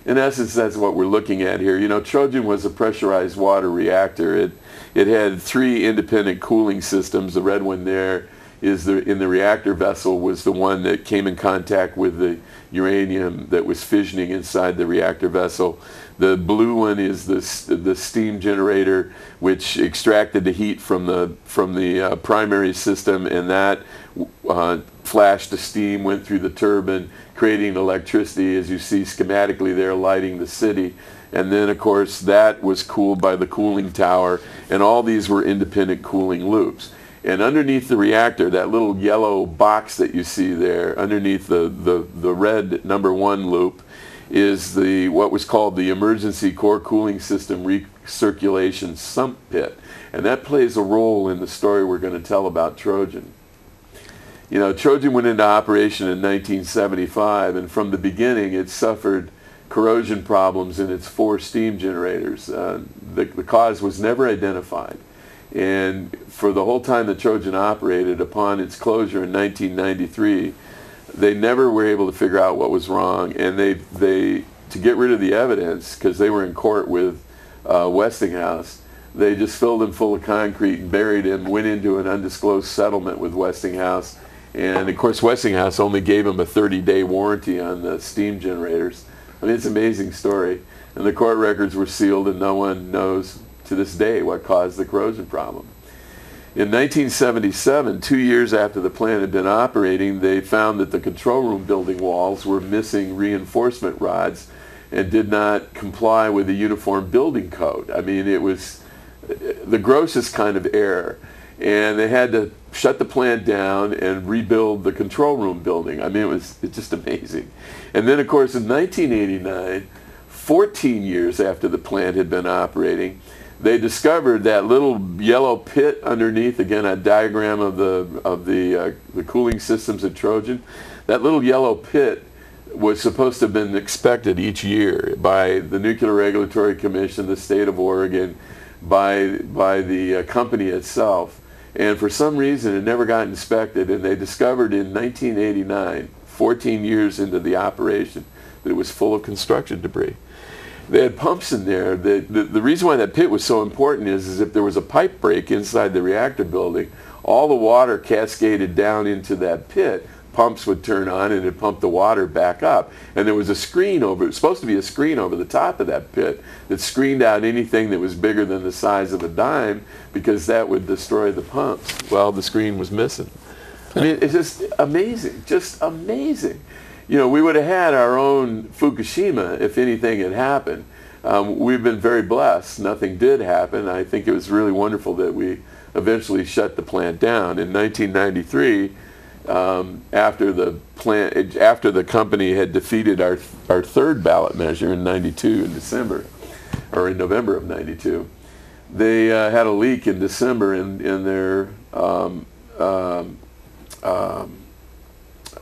in essence that's what we're looking at here. You know, Trojan was a pressurized water reactor. It had 3 independent cooling systems. The red one there is in the reactor vessel was the one that came in contact with the uranium that was fissioning inside the reactor vessel. The blue one is the steam generator, which extracted the heat from the primary system, and that flashed the steam, went through the turbine, creating electricity, as you see schematically there, lighting the city. And then, of course, that was cooled by the cooling tower, and all these were independent cooling loops. And underneath the reactor, that little yellow box that you see there, underneath the red number 1 loop, is what was called the Emergency Core Cooling System Recirculation Sump Pit. And that plays a role in the story we're going to tell about Trojan. You know, Trojan went into operation in 1975, and from the beginning it suffered corrosion problems in its 4 steam generators. The cause was never identified. And for the whole time that Trojan operated, upon its closure in 1993, they never were able to figure out what was wrong. And they to get rid of the evidence, because they were in court with Westinghouse, they just filled him full of concrete and buried him, went into an undisclosed settlement with Westinghouse. And of course Westinghouse only gave him a 30-day warranty on the steam generators. I mean, it's an amazing story. And the court records were sealed, and no one knows to this day what caused the corrosion problem. In 1977, 2 years after the plant had been operating, they found that the control room building walls were missing reinforcement rods and did not comply with the Uniform Building Code. I mean, it was the grossest kind of error. And they had to shut the plant down and rebuild the control room building. I mean, it's just amazing. And then, of course, in 1989, 14 years after the plant had been operating, they discovered that little yellow pit underneath, again a diagram of the cooling systems at Trojan. That little yellow pit was supposed to have been inspected each year by the Nuclear Regulatory Commission, the state of Oregon, by the company itself. And for some reason it never got inspected, and they discovered in 1989, 14 years into the operation, that it was full of construction debris. They had pumps in there. The reason why that pit was so important is if there was a pipe break inside the reactor building, all the water cascaded down into that pit. Pumps would turn on and it'd pump the water back up. And there was a screen over, it was supposed to be a screen over the top of that pit that screened out anything that was bigger than the size of a dime, because that would destroy the pumps. Well, the screen was missing. I mean, it's just amazing, just amazing. You know, we would have had our own Fukishima if anything had happened. We've been very blessed. Nothing did happen. I think it was really wonderful that we eventually shut the plant down. In 1993, after the company had defeated our third ballot measure in '92 in December, or in November of '92, they had a leak in December in their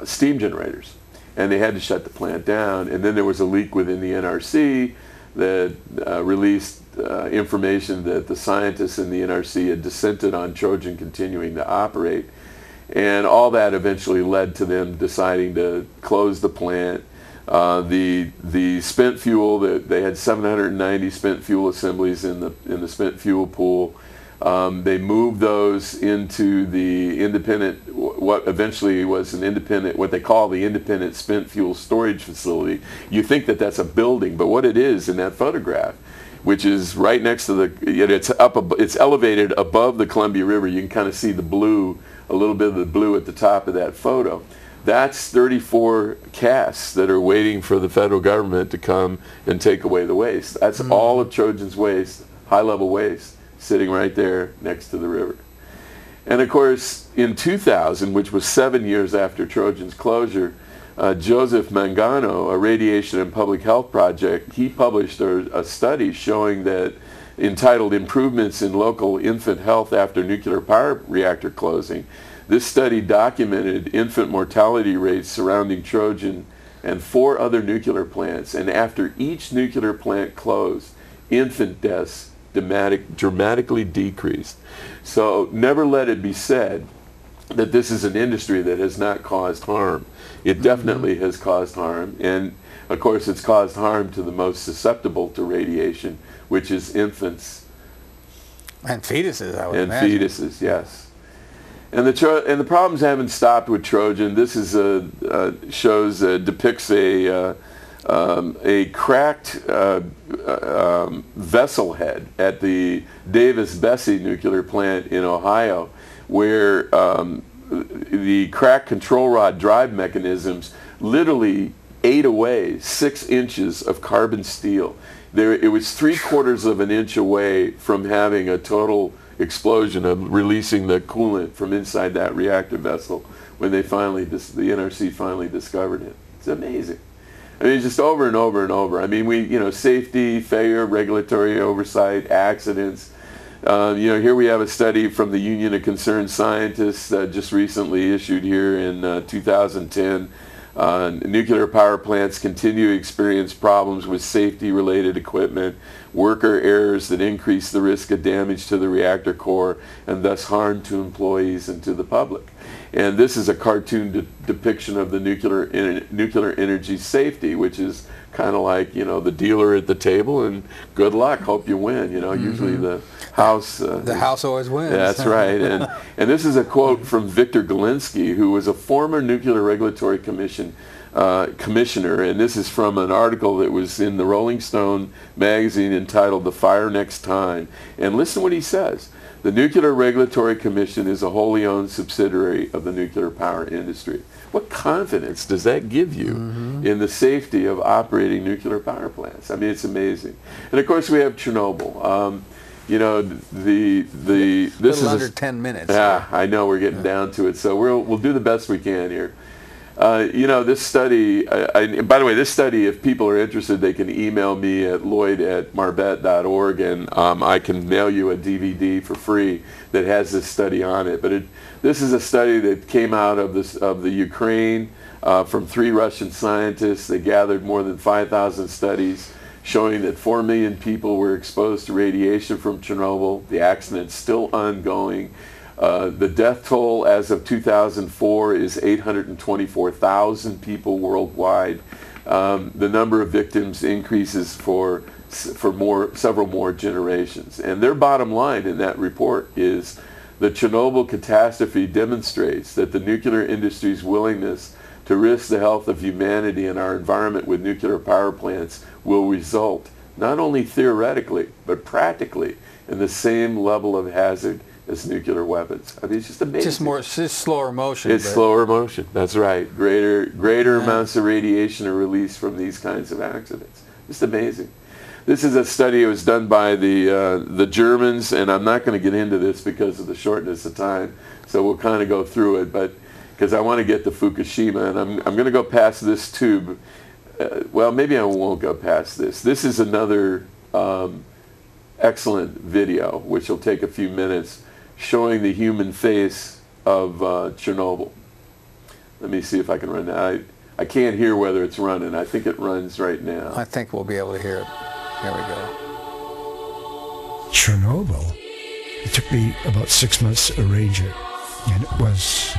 steam generators. And they had to shut the plant down. And then there was a leak within the NRC that released information that the scientists in the NRC had dissented on Trojan continuing to operate. And all that eventually led to them deciding to close the plant, The spent fuel, they had 790 spent fuel assemblies in the spent fuel pool. They moved those into the independent, what eventually was an independent, what they call the independent spent fuel storage facility. You think that that's a building, but what it is in that photograph, which is right next to it's elevated above the Columbia River. You can kind of see the blue, a little bit of the blue at the top of that photo. That's 34 casks that are waiting for the federal government to come and take away the waste. That's all of Trojan's waste, high-level waste, sitting right there next to the river. And of course, in 2000, which was 7 years after Trojan's closure, Joseph Mangano, a radiation and public health project, he published a study showing that, entitled Improvements in Local Infant Health After Nuclear Power Reactor Closing. This study documented infant mortality rates surrounding Trojan and 4 other nuclear plants, and after each nuclear plant closed, infant deaths dramatically decreased. So never let it be said that this is an industry that has not caused harm. It definitely has caused harm, and of course it's caused harm to the most susceptible to radiation, which is infants. And fetuses, I would imagine. And fetuses, yes. And the problems haven't stopped with Trojan. This is depicts a cracked vessel head at the Davis-Besse nuclear plant in Ohio, where the cracked control rod drive mechanisms literally ate away 6 inches of carbon steel. It was 3/4 of an inch away from having a total explosion of releasing the coolant from inside that reactor vessel when they finally, the NRC finally discovered it. It's amazing. I mean, just over and over and over. I mean, safety, failure, regulatory oversight, accidents. Here we have a study from the Union of Concerned Scientists just recently issued here in 2010. Nuclear power plants continue to experience problems with safety-related equipment, worker errors that increase the risk of damage to the reactor core and thus harm to employees and to the public. And this is a cartoon depiction of the nuclear energy safety, which is kind of like, the dealer at the table, and good luck, hope you win. Usually the house... the house always wins. That's right. And this is a quote from Victor Galinsky, who was a former Nuclear Regulatory Commission commissioner, and this is from an article that was in the Rolling Stone magazine entitled "The Fire Next Time." And listen what he says. The Nuclear Regulatory Commission is a wholly owned subsidiary of the nuclear power industry. What confidence does that give you in the safety of operating nuclear power plants? I mean, it's amazing. And of course, we have Chernobyl. This is under 10 minutes. Yeah, I know we're getting down to it, so we'll do the best we can here. This study, by the way, this study, if people are interested, they can email me at lloyd@marbet.org, and I can mail you a DVD for free that has this study on it. But this is a study that came out of the Ukraine from 3 Russian scientists. They gathered more than 5,000 studies showing that 4 million people were exposed to radiation from Chernobyl. The accident's still ongoing. The death toll as of 2004 is 824,000 people worldwide. The number of victims increases for several more generations. And their bottom line in that report is the Chernobyl catastrophe demonstrates that the nuclear industry's willingness to risk the health of humanity and our environment with nuclear power plants will result, not only theoretically, but practically, in the same level of hazard as nuclear weapons. I mean, it's just amazing. It's just slower motion. It's slower motion. That's right. Greater amounts of radiation are released from these kinds of accidents. Just amazing. This is a study that was done by the Germans, and I'm not going to get into this because of the shortness of time, so we'll kind of go through it, but because I want to get to Fukishima, and I'm going to go past this tube. Well, maybe I won't go past this. This is another excellent video, which will take a few minutes, showing the human face of Chernobyl. Let me see if I can run that. I can't hear whether it's running. I think it runs right now. I think we'll be able to hear it. Here we go. Chernobyl. It took me about 6 months to arrange it, and it was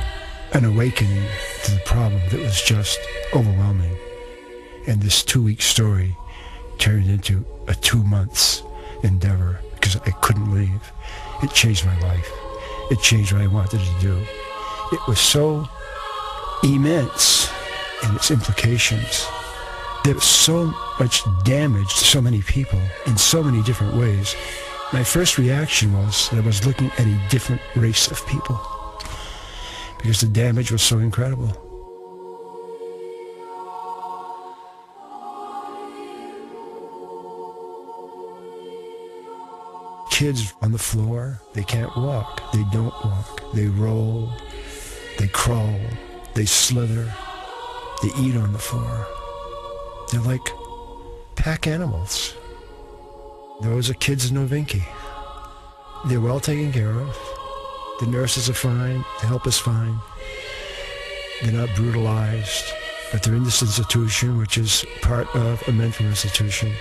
an awakening to the problem that was just overwhelming. And this 2-week story turned into a 2 months endeavor because I couldn't leave. It changed my life. It changed what I wanted to do. It was so immense in its implications. There was so much damage to so many people in so many different ways. My first reaction was that I was looking at a different race of people because the damage was so incredible. Kids on the floor, they can't walk, they don't walk, they roll, they crawl, they slither, they eat on the floor. They're like pack animals. Those are kids in Novinky. They're well taken care of. The nurses are fine, the help is fine. They're not brutalized, but they're in this institution, which is part of a mental institution.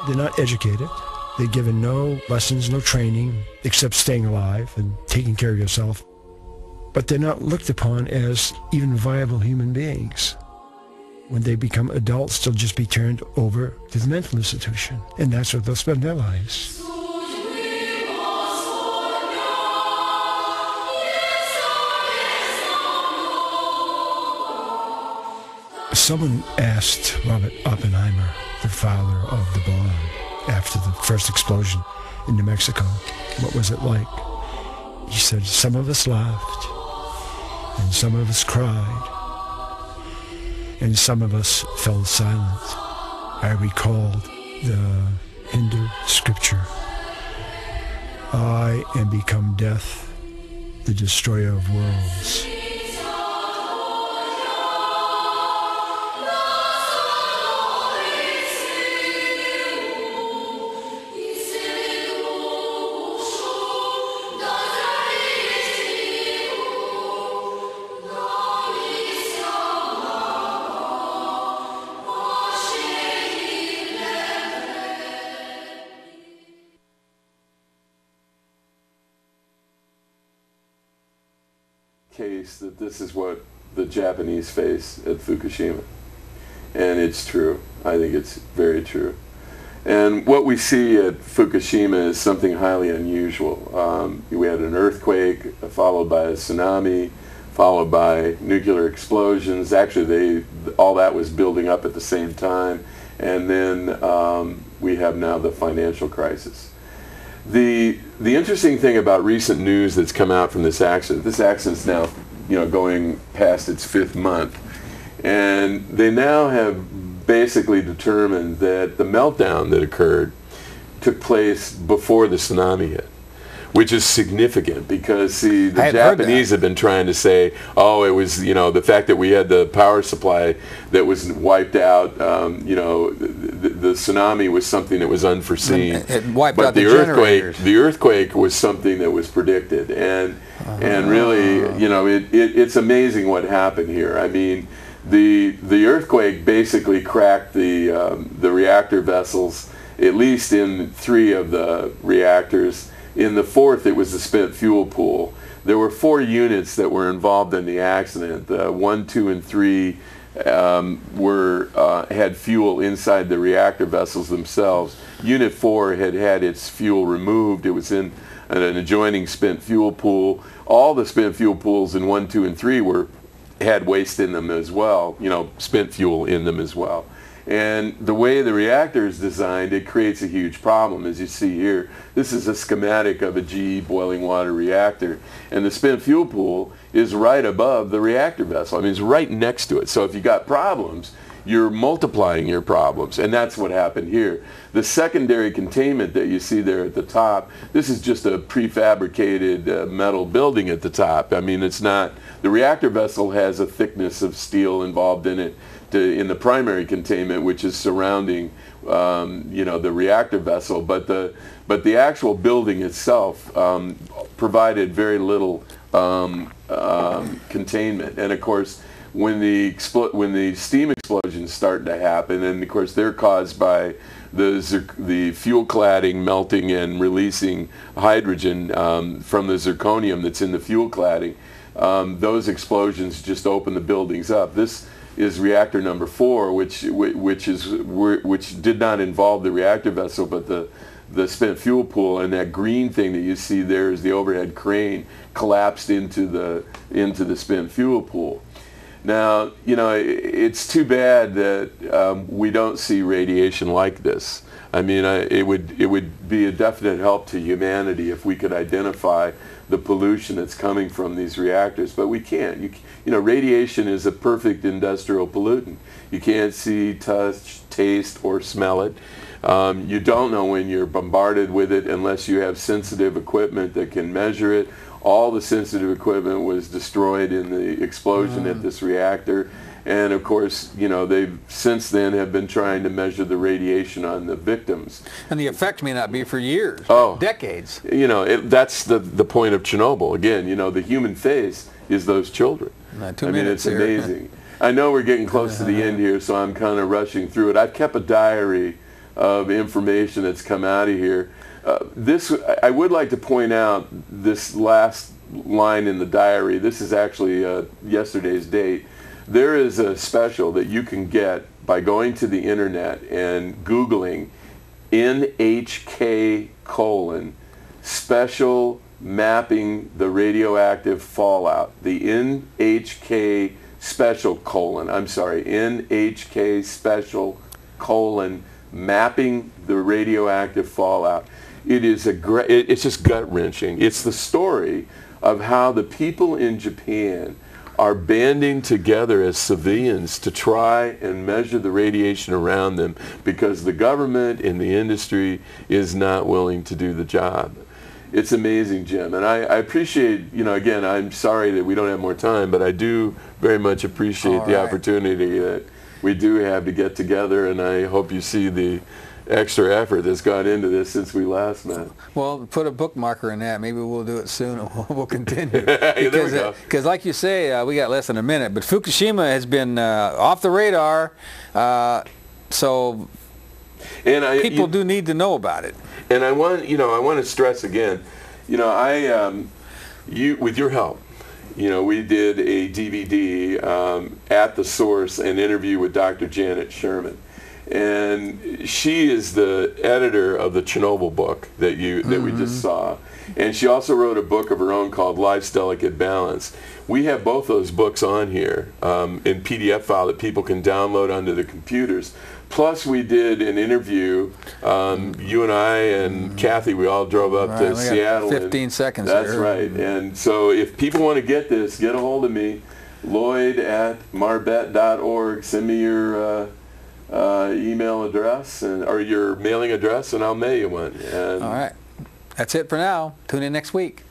They're not educated. They're given no lessons, no training, except staying alive and taking care of yourself. But they're not looked upon as even viable human beings. When they become adults, they'll just be turned over to the mental institution. And that's where they'll spend their lives. Someone asked Robert Oppenheimer, the father of the bomb, after the first explosion in New Mexico, what was it like? He said, some of us laughed, and some of us cried, and some of us fell silent. I recalled the Hindu scripture, I am become death, the destroyer of worlds. Case that this is what the Japanese face at Fukushima, and it's true. I think it's very true. And what we see at Fukushima is something highly unusual. We had an earthquake followed by a tsunami, followed by nuclear explosions. Actually, all that was building up at the same time, and then we have now the financial crisis. The interesting thing about recent news that's come out from this accident's now, going past its 5th month, and they now have basically determined that the meltdown that occurred took place before the tsunami hit, which is significant because, see, the Japanese have been trying to say, oh, it was, the fact that we had the power supply that was wiped out, the tsunami was something that was unforeseen. It wiped out the generators. The earthquake was something that was predicted, and really, it's amazing what happened here. I mean, the earthquake basically cracked the reactor vessels, at least in 3 of the reactors. In the 4th, it was the spent fuel pool. There were 4 units that were involved in the accident. 1, 2, and 3 had fuel inside the reactor vessels themselves. Unit 4 had its fuel removed. It was in an adjoining spent fuel pool. All the spent fuel pools in 1, 2, and 3 had waste in them as well, spent fuel in them as well. And the way the reactor is designed, it creates a huge problem. As you see here, this is a schematic of a GE boiling water reactor. And the spent fuel pool is right above the reactor vessel. I mean, it's right next to it. So if you got problems, you're multiplying your problems. And that's what happened here. The secondary containment that you see there at the top, this is just a prefabricated metal building at the top. I mean, it's not, the reactor vessel has a thickness of steel involved in it in the primary containment, which is surrounding, the reactor vessel. But the actual building itself provided very little containment. And of course, when the steam explosions start to happen, and of course they're caused by the fuel cladding melting and releasing hydrogen from the zirconium that's in the fuel cladding, those explosions just open the buildings up. This is reactor number 4, which did not involve the reactor vessel, but the spent fuel pool, and that green thing that you see there is the overhead crane collapsed into the spent fuel pool. Now, you know, it's too bad that we don't see radiation like this. I mean, it would be a definite help to humanity if we could identify the pollution that's coming from these reactors, but we can't. You know, radiation is a perfect industrial pollutant. You can't see, touch, taste, or smell it. You don't know when you're bombarded with it unless you have sensitive equipment that can measure it. All the sensitive equipment was destroyed in the explosion at this reactor. And of course, you know, they've since then have been trying to measure the radiation on the victims. And the effect may not be for years, decades. You know, that's the point of Chernobyl. Again, you know, the human face is those children. I mean, it's amazing. I know we're getting close to the end here, so I'm kind of rushing through it. I've kept a diary of information that's come out of here. I would like to point out this last line in the diary. This is actually yesterday's date. There is a special that you can get by going to the internet and Googling NHK : special mapping the radioactive fallout. The NHK special : NHK special : mapping the radioactive fallout. It is it's just gut-wrenching. It's the story of how the people in Japan are banding together as civilians to try and measure the radiation around them because the government and the industry is not willing to do the job. It's amazing, Jim. And I appreciate, you know, again, I'm sorry that we don't have more time, but I do very much appreciate the opportunity that we do have to get together, and I hope you see the extra effort that's gone into this since we last met. Well, put a bookmarker in that. Maybe we'll do it soon and we'll continue. Because like you say, we got less than a minute, but Fukushima has been off the radar, so people do need to know about it. And I want to stress again, you know, with your help, you know, we did a DVD at the source, an interview with Dr. Janet Sherman. And she is the editor of the Chernobyl book that we just saw. And she also wrote a book of her own called Life's Delicate Balance. We have both those books on here in PDF file that people can download onto their computers. Plus, we did an interview, you and I and Kathy, we all drove up to Seattle. 15 seconds. That's right. And so if people want to get this, get a hold of me, Lloyd@marbet.org. Send me your email address or your mailing address, and I'll mail you one. And all right. That's it for now. Tune in next week.